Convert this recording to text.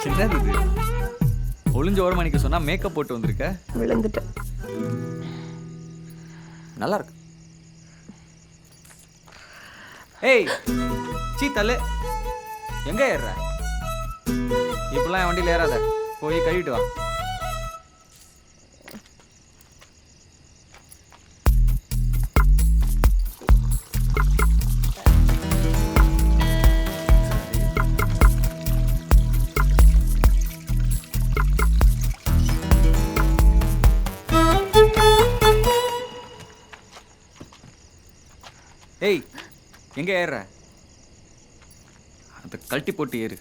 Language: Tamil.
என்னது இது? ஒளிஞ்ச ஓரமா நிக்க சொன்னா மேக்கப் போட்டு வந்திருக்க. விழுந்துட்டேன். நல்லா இருக்கு. ஏய் சீ தள்ளு. எங்க ஏறுற? இப்பெல்லாம் என் வண்டியில் ஏறாத. போய் கழுவிட்டு வா. ஏய் எங்க ஏறுற? அதை கழட்டி போட்டு ஏறு.